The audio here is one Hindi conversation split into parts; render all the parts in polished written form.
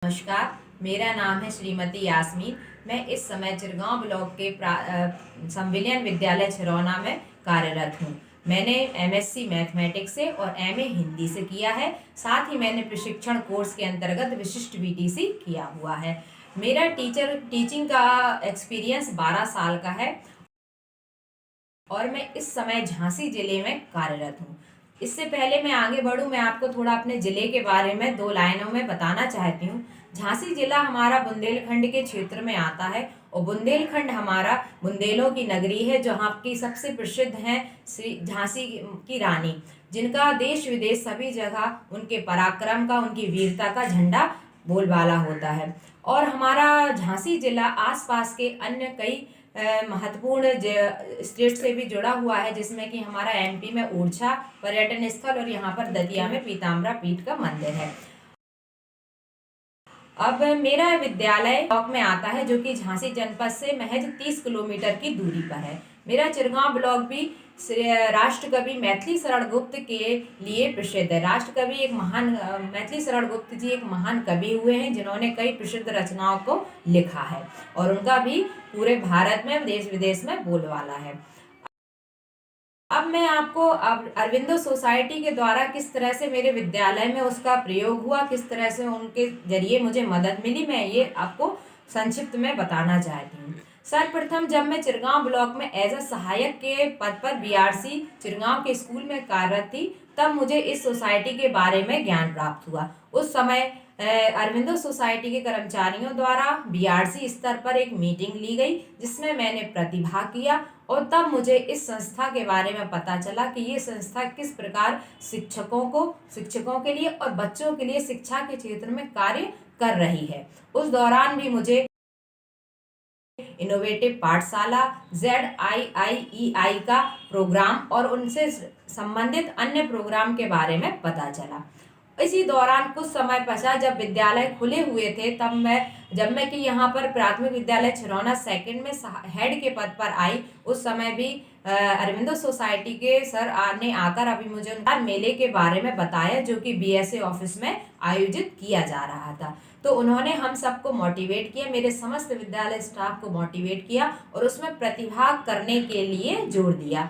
नमस्कार, मेरा नाम है श्रीमती यास्मीन। मैं इस समय चिरगांव ब्लॉक के संविलियन विद्यालय छिरौना में कार्यरत हूँ। मैंने एमएससी मैथमेटिक्स से और एमए हिंदी से किया है। साथ ही मैंने प्रशिक्षण कोर्स के अंतर्गत विशिष्ट बीटीसी किया हुआ है। मेरा टीचिंग का एक्सपीरियंस 12 साल का है और मैं इस समय झांसी जिले में कार्यरत हूँ। इससे पहले मैं आगे बढ़ूँ, मैं आपको थोड़ा अपने जिले के बारे में 2 लाइनों में बताना चाहती हूँ। झांसी जिला हमारा बुंदेलखंड के क्षेत्र में आता है और बुंदेलखंड हमारा बुंदेलों की नगरी है, जहाँ की सबसे प्रसिद्ध हैं श्री झांसी की रानी, जिनका देश विदेश सभी जगह उनके पराक्रम का, उनकी वीरता का झंडा बोलबाला होता है। और हमारा झांसी जिला आसपास के अन्य कई महत्वपूर्ण स्टेट से भी जुड़ा हुआ है, जिसमें कि हमारा एमपी में ओरछा पर्यटन स्थल और यहाँ पर दतिया में पीताम्बरा पीठ का मंदिर है। अब मेरा विद्यालय ब्लॉक में आता है, जो कि झांसी जनपद से महज 30 किलोमीटर की दूरी पर है। मेरा चिरगांव ब्लॉक भी राष्ट्रकवि मैथिली शरण गुप्त के लिए प्रसिद्ध है। राष्ट्रकवि एक महान मैथिली शरण गुप्त जी एक महान कवि हुए हैं, जिन्होंने कई प्रसिद्ध रचनाओं को लिखा है और उनका भी पूरे भारत में, देश विदेश में बोलबाला है। अब मैं आपको अरविंदो सोसाइटी के द्वारा किस तरह से मेरे विद्यालय में उसका प्रयोग हुआ, किस तरह से उनके जरिए मुझे मदद मिली, मैं ये आपको संक्षिप्त में बताना चाहती हूँ। सर्वप्रथम जब मैं चिरगांव ब्लॉक में एज अ सहायक के पद पर बीआरसी चिरगांव के स्कूल में कार्यरत थी, तब मुझे इस सोसाइटी के बारे में ज्ञान प्राप्त हुआ। उस समय अरविंदो सोसाइटी के कर्मचारियों द्वारा बीआरसी स्तर पर एक मीटिंग ली गई, जिसमें मैंने प्रतिभाग किया और तब मुझे इस संस्था के बारे में पता चला कि ये संस्था किस प्रकार शिक्षकों के लिए और बच्चों के लिए शिक्षा के क्षेत्र में कार्य कर रही है। उस दौरान भी मुझे इनोवेटिव पाठशाला, ZIIEI का प्रोग्राम और उनसे संबंधित अन्य प्रोग्राम के बारे में पता चला। इसी दौरान कुछ समय पश्चात जब विद्यालय खुले हुए थे, जब मैं कि यहाँ पर प्राथमिक विद्यालय छिरौना सेकंड में हेड के पद पर आई, उस समय भी अरविंदो सोसाइटी के सर ने आकर अभी मुझे उनका मेले के बारे में बताया, जो कि BSA ऑफिस में आयोजित किया जा रहा था। तो उन्होंने हम सबको मोटिवेट किया, मेरे समस्त विद्यालय स्टाफ को मोटिवेट किया और उसमें प्रतिभाग करने के लिए जोर दिया।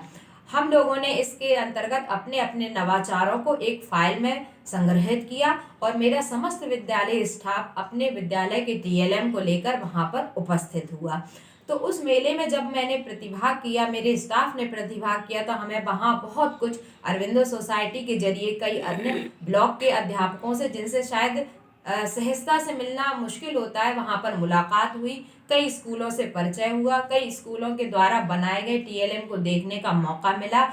हम लोगों ने इसके अंतर्गत अपने अपने नवाचारों को एक फाइल में संग्रहित किया और मेरा समस्त विद्यालय स्टाफ अपने विद्यालय के TLM को लेकर वहां पर उपस्थित हुआ। तो उस मेले में जब मैंने प्रतिभाग किया, मेरे स्टाफ ने प्रतिभाग किया, तो हमें वहाँ बहुत कुछ अरविंदो सोसाइटी के जरिए कई अन्य ब्लॉक के अध्यापकों से, जिनसे शायद सहजता से मिलना मुश्किल होता है, वहाँ पर मुलाकात हुई। कई स्कूलों से परिचय हुआ, कई स्कूलों के द्वारा बनाए गए TLM को देखने का मौका मिला।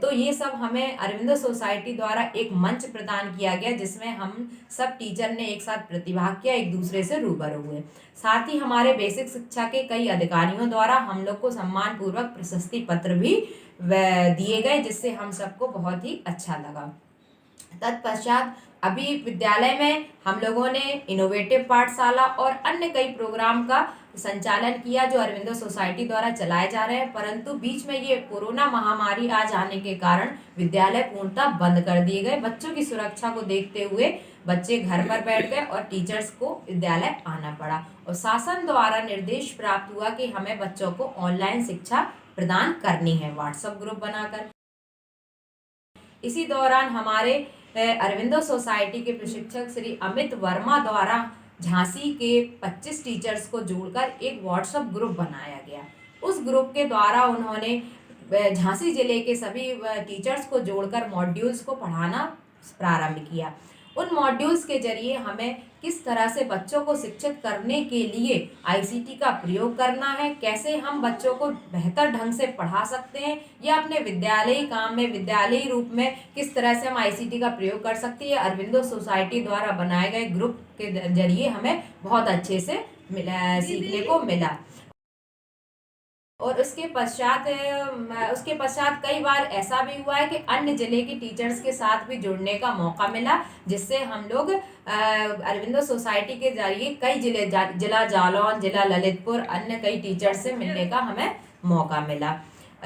तो ये सब हमें अरविंदो सोसाइटी द्वारा एक मंच प्रदान किया गया, जिसमें हम सब टीचर ने एक साथ प्रतिभाग किया, एक दूसरे से रूबरू हुए। साथ ही हमारे बेसिक शिक्षा के कई अधिकारियों द्वारा हम लोग को सम्मान पूर्वक प्रशस्ति पत्र भी दिए गए, जिससे हम सबको बहुत ही अच्छा लगा। तत्पश्चात अभी विद्यालय में हम लोगों ने इनोवेटिव पाठशाला और अन्य कई प्रोग्राम का संचालन किया, जो अरविंदो सोसाइटी द्वारा चलाए जा रहे हैं, परंतु बीच में ये कोरोना महामारी आ जाने के कारण विद्यालय पूर्णतः बंद कर दिए गए। बच्चों की सुरक्षा को देखते हुए बच्चे घर पर बैठ गए और टीचर्स को विद्यालय आना पड़ा और शासन द्वारा निर्देश प्राप्त हुआ कि हमें बच्चों को ऑनलाइन शिक्षा प्रदान करनी है, व्हाट्सएप ग्रुप बनाकर। इसी दौरान हमारे अरविंदो सोसाइटी के प्रशिक्षक श्री अमित वर्मा द्वारा झांसी के 25 टीचर्स को जोड़कर एक व्हाट्सएप ग्रुप बनाया गया। उस ग्रुप के द्वारा उन्होंने झांसी जिले के सभी टीचर्स को जोड़कर मॉड्यूल्स को पढ़ाना प्रारंभ किया। उन मॉड्यूल्स के जरिए हमें किस तरह से बच्चों को शिक्षित करने के लिए ICT का प्रयोग करना है, कैसे हम बच्चों को बेहतर ढंग से पढ़ा सकते हैं, या अपने विद्यालयी काम में, विद्यालयी रूप में किस तरह से हम ICT का प्रयोग कर सकते हैं, अरविंदो सोसाइटी द्वारा बनाए गए ग्रुप के जरिए हमें बहुत अच्छे से सीखने को मिला। और उसके पश्चात कई बार ऐसा भी हुआ है कि अन्य जिले के टीचर्स के साथ भी जुड़ने का मौका मिला, जिससे हम लोग अरविंदो सोसाइटी के जरिए कई जिला जालौन, जिला ललितपुर, अन्य कई टीचर्स से मिलने का हमें मौका मिला।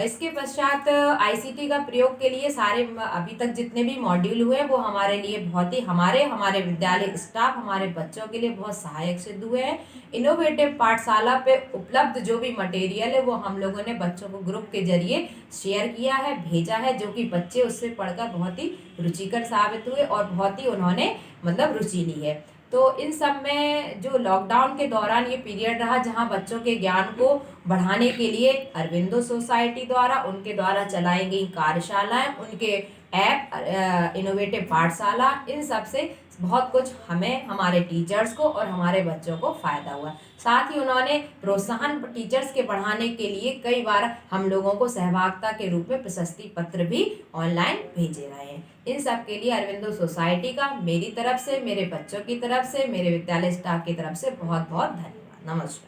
इसके पश्चात आईसीटी का प्रयोग के लिए सारे अभी तक जितने भी मॉड्यूल हुए वो हमारे लिए बहुत ही हमारे विद्यालय स्टाफ हमारे बच्चों के लिए बहुत सहायक सिद्ध हुए हैं। इनोवेटिव पाठशाला पे उपलब्ध जो भी मटेरियल है वो हम लोगों ने बच्चों को ग्रुप के जरिए शेयर किया है, भेजा है, जो कि बच्चे उससे पढ़कर बहुत ही रुचिकर साबित हुए और बहुत ही उन्होंने मतलब रुचि ली है। तो इन सब में जो लॉकडाउन के दौरान ये पीरियड रहा जहाँ बच्चों के ज्ञान को बढ़ाने के लिए अरविंदो सोसाइटी द्वारा उनके द्वारा चलाई गई कार्यशालाएं, उनके ऐप इनोवेटिव पाठशाला, इन सब से बहुत कुछ हमें, हमारे टीचर्स को और हमारे बच्चों को फायदा हुआ। साथ ही उन्होंने प्रोत्साहन टीचर्स के बढ़ाने के लिए कई बार हम लोगों को सहभागिता के रूप में प्रशस्ति पत्र भी ऑनलाइन भेजे रहे हैं। इन सब के लिए अरविंदो सोसाइटी का मेरी तरफ से, मेरे बच्चों की तरफ से, मेरे विद्यालय स्टाफ की तरफ से बहुत बहुत धन्यवाद। नमस्कार।